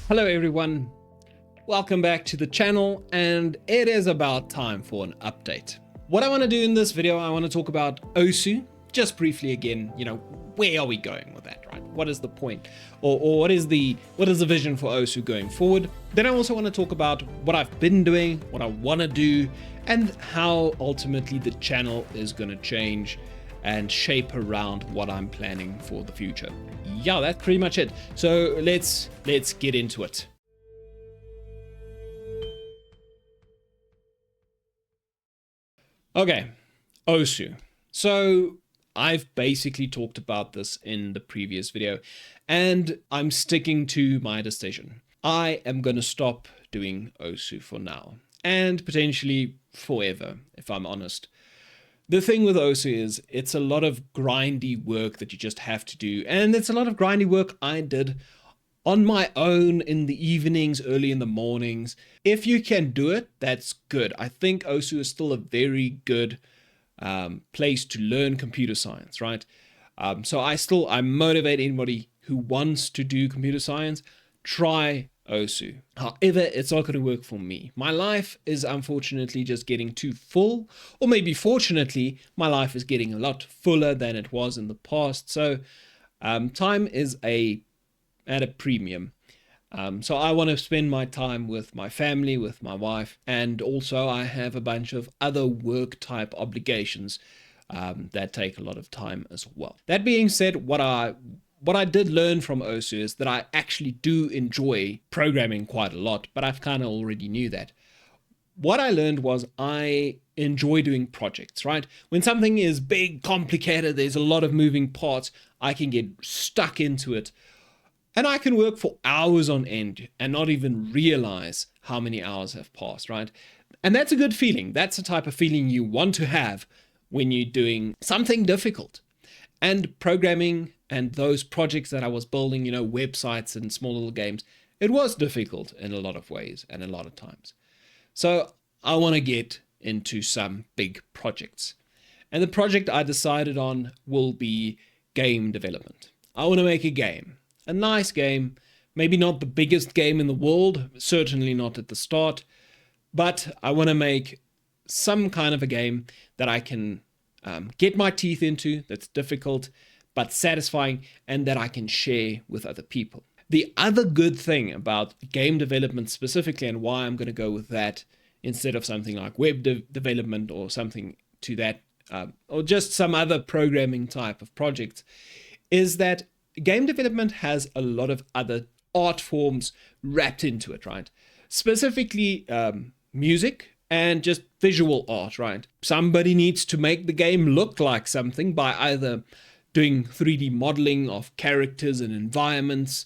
Hello everyone, welcome back to the channel, and it is about time for an update. What I want to do in this video, I want to talk about Osu, just briefly again, where are we going with that, right? What is the point? Or what is the vision for Osu going forward? Then I also want to talk about what I've been doing, what I want to do, and how ultimately the channel is going to change and shape around what I'm planning for the future. Yeah, that's pretty much it. So let's get into it. Okay, Osu. So I've basically talked about this in the previous video, and I'm sticking to my decision. I am going to stop doing Osu for now, and potentially forever, if I'm honest. The thing with Osu is it's a lot of grindy work that you just have to do. And it's a lot of grindy work I did on my own in the evenings, early in the mornings. If you can do it, that's good. I think Osu is still a very good place to learn computer science, right? So I motivate anybody who wants to do computer science, try Osu. However, it's not going to work for me. My life is unfortunately just getting too full, or maybe fortunately, my life is getting a lot fuller than it was in the past. So time is at a premium. So I want to spend my time with my family, with my wife, and also I have a bunch of other work type obligations that take a lot of time as well. That being said, what I did learn from Osu is that I actually do enjoy programming quite a lot, but I've kind of already knew that. What I learned was I enjoy doing projects, right? When something is big, complicated, there's a lot of moving parts, I can get stuck into it. And I can work for hours on end and not even realize how many hours have passed, right? And that's a good feeling. That's the type of feeling you want to have when you're doing something difficult. And programming and those projects that I was building, websites and small little games, it was difficult in a lot of ways and a lot of times. So I want to get into some big projects. And the project I decided on will be game development. I want to make a game, a nice game, maybe not the biggest game in the world, certainly not at the start, but I want to make some kind of a game that I can get my teeth into, that's difficult but satisfying, and that I can share with other people. The other good thing about game development specifically, and why I'm going to go with that instead of something like web development or something to that, or just some other programming type of projects, is that game development has a lot of other art forms wrapped into it, right? Specifically music and just visual art, right? Somebody needs to make the game look like something by either doing 3D modeling of characters and environments,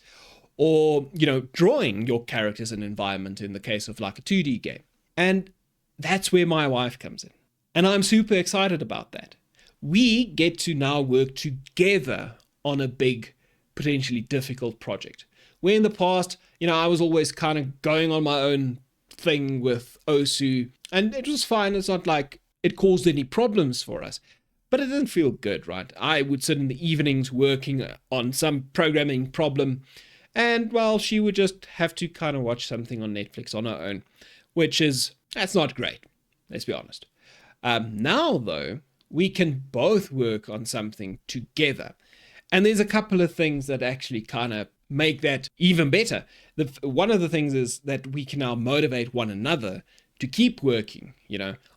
or, drawing your characters and environment in the case of like a 2D game. And that's where my wife comes in. And I'm super excited about that. We get to now work together on a big, potentially difficult project. Where in the past, I was always kind of going on my own thing with Osu, and it was fine. It's not like it caused any problems for us, but it didn't feel good, right? I would sit in the evenings working on some programming problem, and well, she would just have to kind of watch something on Netflix on her own, that's not great, let's be honest. Now though, we can both work on something together, and there's a couple of things that actually kind of make that even better. One of the things is that we can now motivate one another to keep working,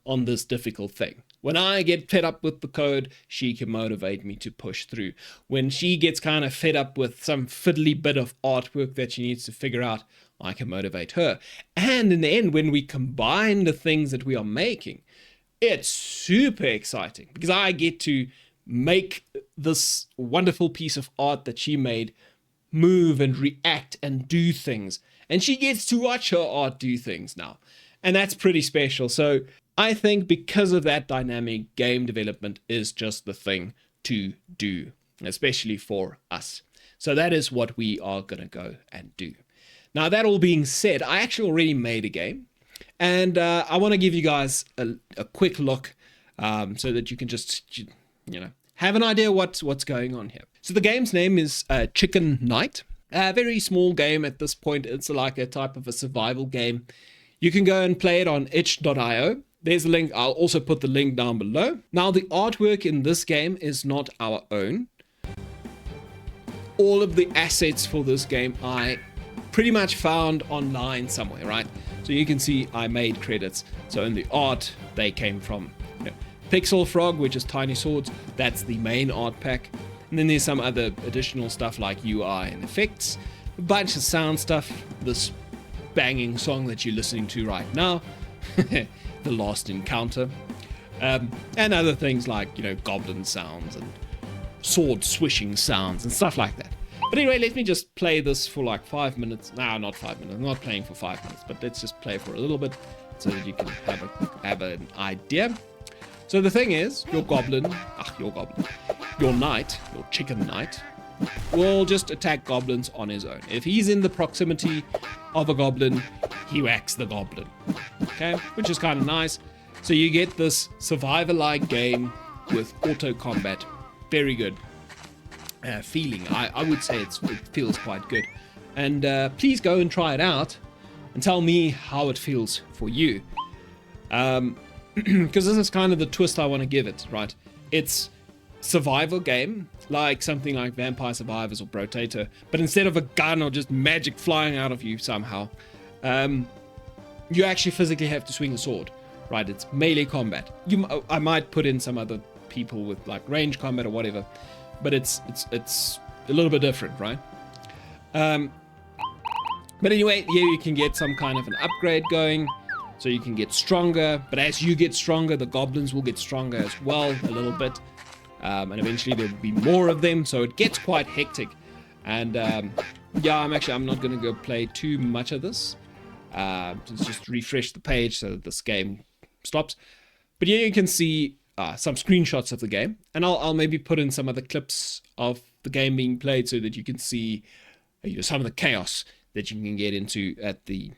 on this difficult thing. When I get fed up with the code, she can motivate me to push through. When she gets kind of fed up with some fiddly bit of artwork that she needs to figure out, I can motivate her. And in the end, when we combine the things that we are making, it's super exciting because I get to make this wonderful piece of art that she made move and react and do things. And she gets to watch her art do things now. And that's pretty special. So I think because of that dynamic, game development is just the thing to do, especially for us. So that is what we are going to go and do. Now, that all being said, I actually already made a game. And I want to give you guys a quick look so that you can just, have an idea what's going on here. So the game's name is Chicken Night. A very small game at this point. It's like a type of a survival game. You can go and play it on itch.io. There's a link. I'll also put the link down below. Now, the artwork in this game is not our own. All of the assets for this game I pretty much found online somewhere, right? So you can see I made credits. So in the art, they came from Pixel Frog, which is Tiny Swords. That's the main art pack. And then there's some other additional stuff like UI and effects, a bunch of sound stuff, this banging song that you're listening to right now, The Last Encounter, and other things like, goblin sounds and sword swishing sounds and stuff like that. But anyway, let me just play this for like 5 minutes. No, not 5 minutes. I'm not playing for 5 minutes, but let's just play for a little bit so that you can have an idea. So the thing is, your knight, your chicken knight, will just attack goblins on his own. If he's in the proximity of a goblin, he whacks the goblin. Okay, which is kind of nice. So you get this survivor-like game with auto combat. Very good feeling. I would say it feels quite good. And please go and try it out and tell me how it feels for you. Because this is kind of the twist I want to give it, right? It's survival game, like something like Vampire Survivors or Brotator, but instead of a gun or just magic flying out of you somehow, you actually physically have to swing a sword, right? It's melee combat. I might put in some other people with like range combat or whatever, but it's a little bit different, right? But anyway, here you can get some kind of an upgrade going. So you can get stronger, but as you get stronger, the goblins will get stronger as well, a little bit. And eventually there will be more of them, so it gets quite hectic. And yeah, I'm not going to go play too much of this. Let's just refresh the page so that this game stops. But here you can see some screenshots of the game. And I'll maybe put in some other clips of the game being played so that you can see some of the chaos that you can get into at the,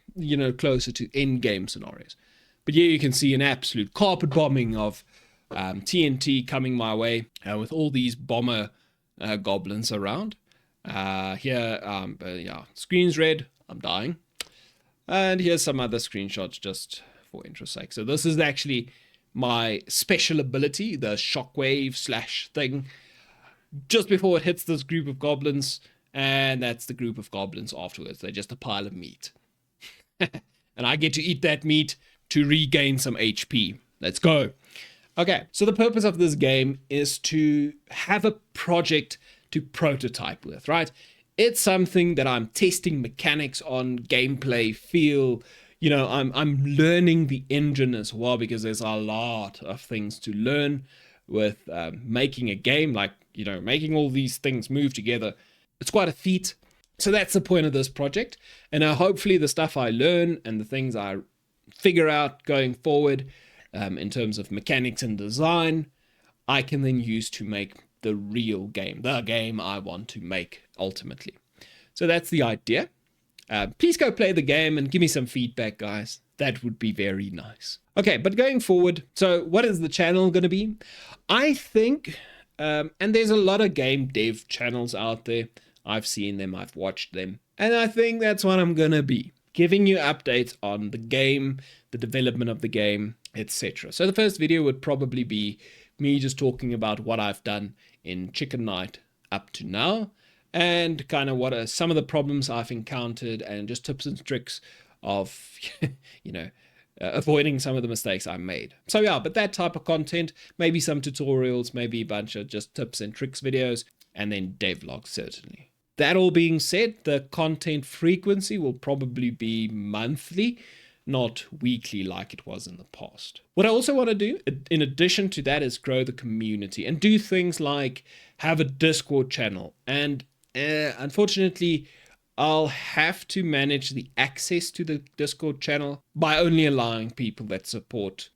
closer to end game scenarios. But here you can see an absolute carpet bombing of TNT coming my way with all these bomber goblins around. Here, screen's red, I'm dying. And here's some other screenshots just for interest's sake. So this is actually my special ability, the shockwave / thing. Just before it hits this group of goblins, and that's the group of goblins afterwards. They're just a pile of meat. And I get to eat that meat to regain some HP. Let's go. Okay, so the purpose of this game is to have a project to prototype with, right? It's something that I'm testing mechanics on, gameplay, feel. I'm learning the engine as well, because there's a lot of things to learn with making a game, like, making all these things move together. It's quite a feat. So that's the point of this project. And hopefully the stuff I learn and the things I figure out going forward in terms of mechanics and design, I can then use to make the real game, the game I want to make ultimately. So that's the idea. Please go play the game and give me some feedback, guys. That would be very nice. Okay, but going forward, so what is the channel going to be? I think, and there's a lot of game dev channels out there. I've seen them, I've watched them, and I think that's what I'm gonna be, giving you updates on the game, the development of the game, etc. So the first video would probably be me just talking about what I've done in Chicken Knight up to now, and kind of what are some of the problems I've encountered, and just tips and tricks of, avoiding some of the mistakes I made. So yeah, but that type of content, maybe some tutorials, maybe a bunch of just tips and tricks videos, and then devlogs certainly. That all being said, the content frequency will probably be monthly, not weekly like it was in the past. What I also want to do, in addition to that, is grow the community and do things like have a Discord channel. And unfortunately, I'll have to manage the access to the Discord channel by only allowing people that support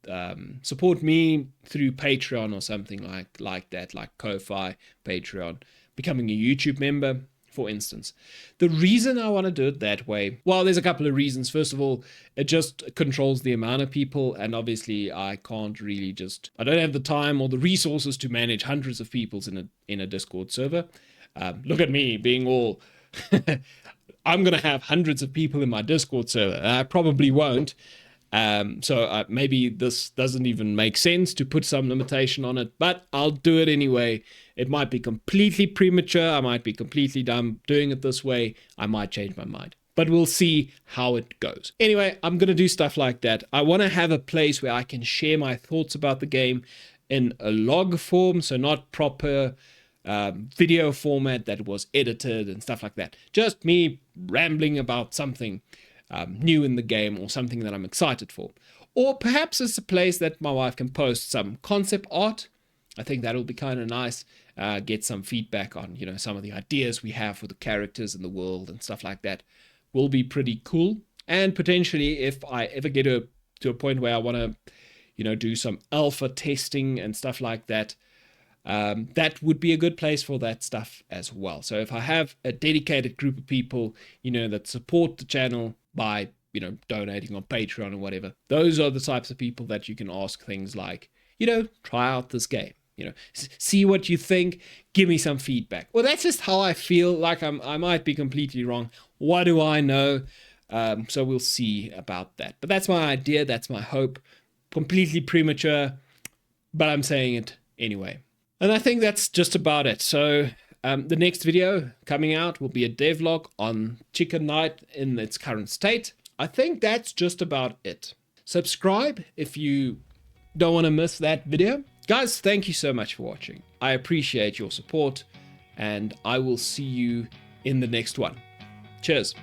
me through Patreon or something like that, like Ko-Fi, Patreon, becoming a YouTube member, for instance. The reason I want to do it that way, well, there's a couple of reasons. First of all, it just controls the amount of people, and obviously I can't really I don't have the time or the resources to manage hundreds of people in a Discord server. Look at me being all I'm going to have hundreds of people in my Discord server. I probably won't. So maybe this doesn't even make sense to put some limitation on it, but I'll do it anyway. It might be completely premature. I might be completely dumb doing it this way. I might change my mind, but we'll see how it goes. Anyway, I'm going to do stuff like that. I want to have a place where I can share my thoughts about the game in a log form, so not proper video format that was edited and stuff like that. Just me rambling about something new in the game or something that I'm excited for. Or perhaps it's a place that my wife can post some concept art. I think that'll be kind of nice. Get some feedback on, you know, some of the ideas we have for the characters in the world and stuff like that. Will be pretty cool. And potentially, if I ever get to a point where I want to, you know, do some alpha testing and stuff like that, that would be a good place for that stuff as well. So if I have a dedicated group of people, you know, that support the channel by, you know, donating on Patreon or whatever, those are the types of people that you can ask things like, you know, try out this game, you know, see what you think, give me some feedback. Well, that's just how I feel. Like I might be completely wrong. What do I know? So we'll see about that. But that's my idea. That's my hope. Completely premature, but I'm saying it anyway. And I think that's just about it. So the next video coming out will be a devlog on Chicken Night in its current state. I think that's just about it. Subscribe if you don't want to miss that video. Guys, thank you so much for watching. I appreciate your support, and I will see you in the next one. Cheers.